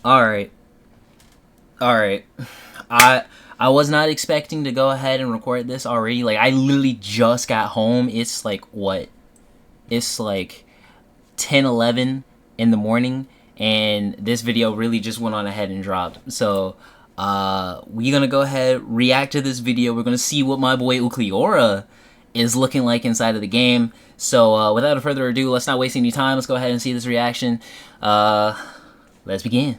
Alright. Alright. I was not expecting to go ahead and record this already. Like, I literally just got home. It's like, what? It's like 10-11 in the morning, and this video really just went on ahead and dropped. So, we're gonna go ahead, react to this video. We're gonna see what my boy Ulquiorra is looking like inside of the game. So, without further ado, let's not waste any time. Let's go ahead and see this reaction. Let's begin.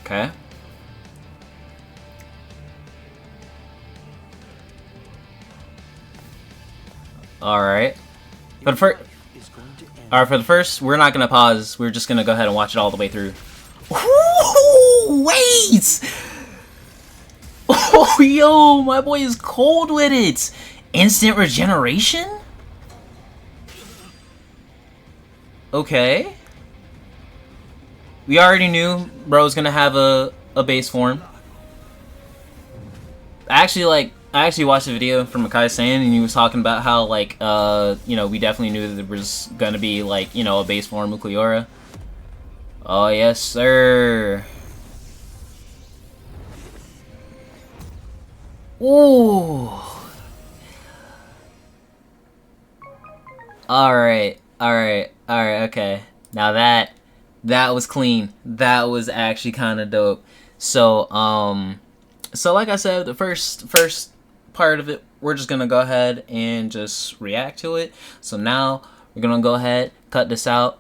Okay. Alright. For the first, we're not gonna pause. We're just gonna go ahead and watch it all the way through. Ooh, wait! Oh, yo, my boy is cold with it! Instant regeneration? Okay. We already knew bro's gonna have a base form. I actually watched a video from Makai saying, and he was talking about how, like, you know, we definitely knew that there was gonna be, like, you know, a base form Ulquiorra. Oh, yes, sir. Ooh. Alright, okay. Now that was clean. That was actually kind of dope. So like I said, the first part of it, we're just gonna go ahead and just react to it. So now we're gonna go ahead, cut this out,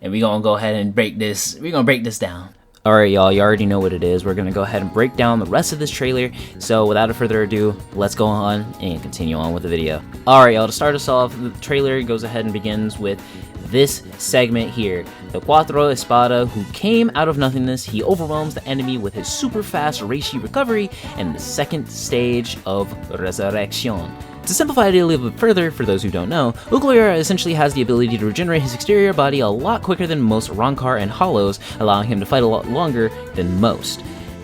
and we're gonna go ahead and break this. We're gonna break this down. Alright, y'all, you already know what it is. We're gonna go ahead and break down the rest of this trailer. So without further ado, let's go on and continue on with the video. Alright, y'all, to start us off, the trailer goes ahead and begins with this segment here. The Cuatro Espada, who came out of nothingness, he overwhelms the enemy with his super fast Reishi recovery and the second stage of Resurrection. To simplify it a little bit further, for those who don't know, Ulquiorra essentially has the ability to regenerate his exterior body a lot quicker than most Rancor and Hollows, allowing him to fight a lot longer than most.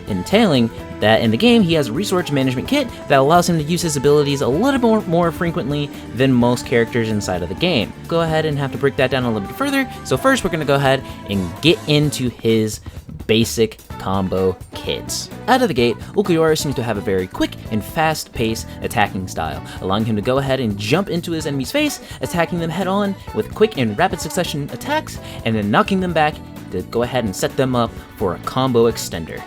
Entailing that in the game, he has a resource management kit that allows him to use his abilities a little more frequently than most characters inside of the game. Go ahead and have to break that down a little bit further. So first, we're going to go ahead and get into his basic combo kits. Out of the gate, Ulquiorra seems to have a very quick and fast-paced attacking style, allowing him to go ahead and jump into his enemy's face, attacking them head-on with quick and rapid succession attacks, and then knocking them back to go ahead and set them up for a combo extender.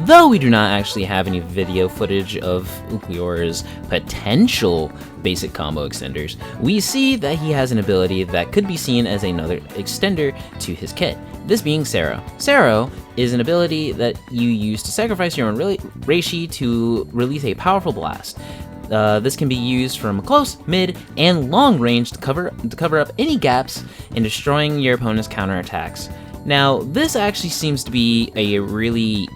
Though we do not actually have any video footage of Ulquiorra's potential basic combo extenders, we see that he has an ability that could be seen as another extender to his kit, this being Sero. Sero is an ability that you use to sacrifice your own Reishi to release a powerful blast. This can be used from close, mid, and long range to cover up any gaps in destroying your opponent's counterattacks. Now, this actually seems to be a really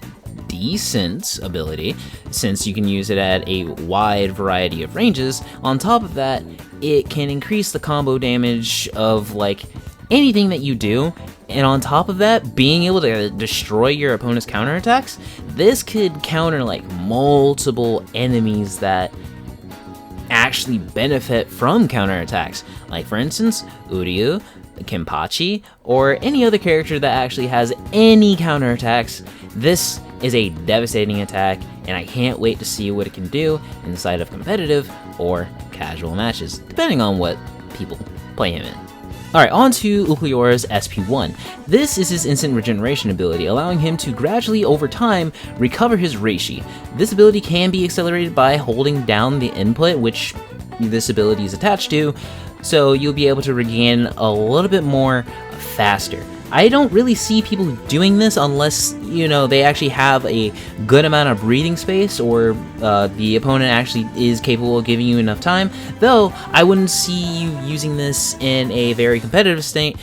decent ability, since you can use it at a wide variety of ranges. On top of that, it can increase the combo damage of, like, anything that you do, and on top of that, being able to destroy your opponent's counterattacks. This could counter, like, multiple enemies that actually benefit from counterattacks, like, for instance, Uryu, Kenpachi, or any other character that actually has any counterattacks. This is a devastating attack, and I can't wait to see what it can do inside of competitive or casual matches, depending on what people play him in. Alright, on to Ulquiorra's SP1. This is his instant regeneration ability, allowing him to gradually, over time, recover his Reishi. This ability can be accelerated by holding down the input, which this ability is attached to, so you'll be able to regain a little bit more faster. I don't really see people doing this unless, you know, they actually have a good amount of breathing space, or the opponent actually is capable of giving you enough time, though I wouldn't see you using this in a very competitive state,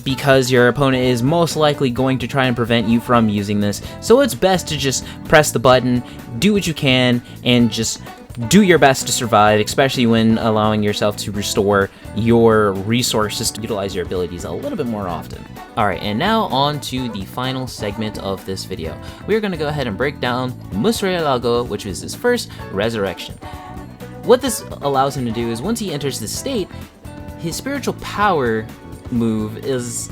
because your opponent is most likely going to try and prevent you from using this. So it's best to just press the button, do what you can, and just do your best to survive, especially when allowing yourself to restore your resources to utilize your abilities a little bit more often. Alright, and now on to the final segment of this video. We're going to go ahead and break down Musre Lago, which is his first resurrection. What this allows him to do is once he enters this state, his spiritual power move is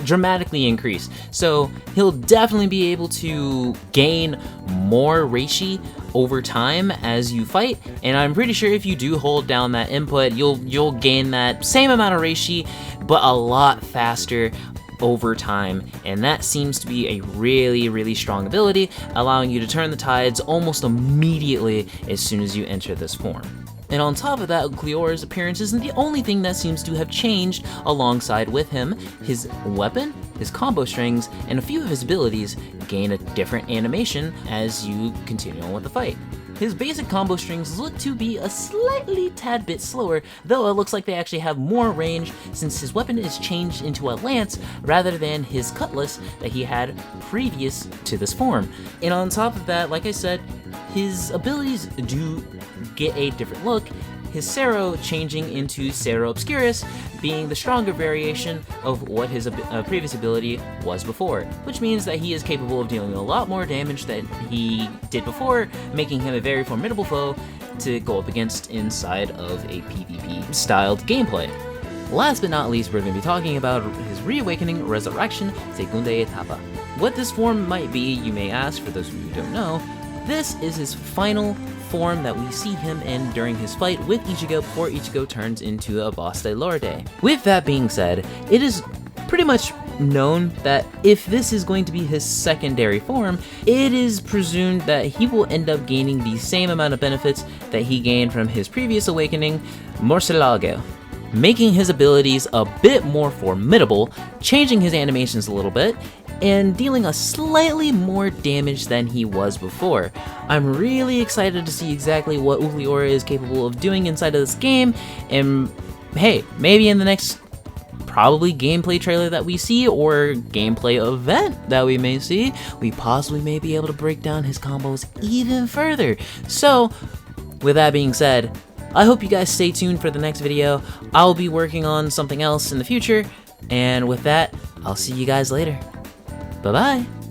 dramatically increased. So he'll definitely be able to gain more reishi over time as you fight, and I'm pretty sure if you do hold down that input, you'll gain that same amount of reishi, but a lot faster over time, and that seems to be a really strong ability, allowing you to turn the tides almost immediately as soon as you enter this form. And on top of that, Ulquiorra's appearance isn't the only thing that seems to have changed alongside with him. His weapon, his combo strings, and a few of his abilities gain a different animation as you continue on with the fight. His basic combo strings look to be a slightly tad bit slower, though it looks like they actually have more range since his weapon is changed into a lance rather than his cutlass that he had previous to this form. And on top of that, like I said, his abilities do get a different look, his Cero changing into Cero Obscurus being the stronger variation of what his previous ability was before, which means that he is capable of dealing a lot more damage than he did before, making him a very formidable foe to go up against inside of a PvP-styled gameplay. Last but not least, we're going to be talking about his Reawakening Resurrection Segunda Etapa. What this form might be, you may ask, for those of you who don't know. This is his final form that we see him in during his fight with Ichigo before Ichigo turns into a boss de Lorde. With that being said, it is pretty much known that if this is going to be his secondary form, it is presumed that he will end up gaining the same amount of benefits that he gained from his previous awakening, Morcelago, making his abilities a bit more formidable, changing his animations a little bit, and dealing a slightly more damage than he was before. I'm really excited to see exactly what Ulquiorra is capable of doing inside of this game, and hey, maybe in the next probably gameplay trailer that we see, or gameplay event that we may see, we possibly may be able to break down his combos even further. So, with that being said, I hope you guys stay tuned for the next video. I'll be working on something else in the future, and with that, I'll see you guys later. Bye-bye!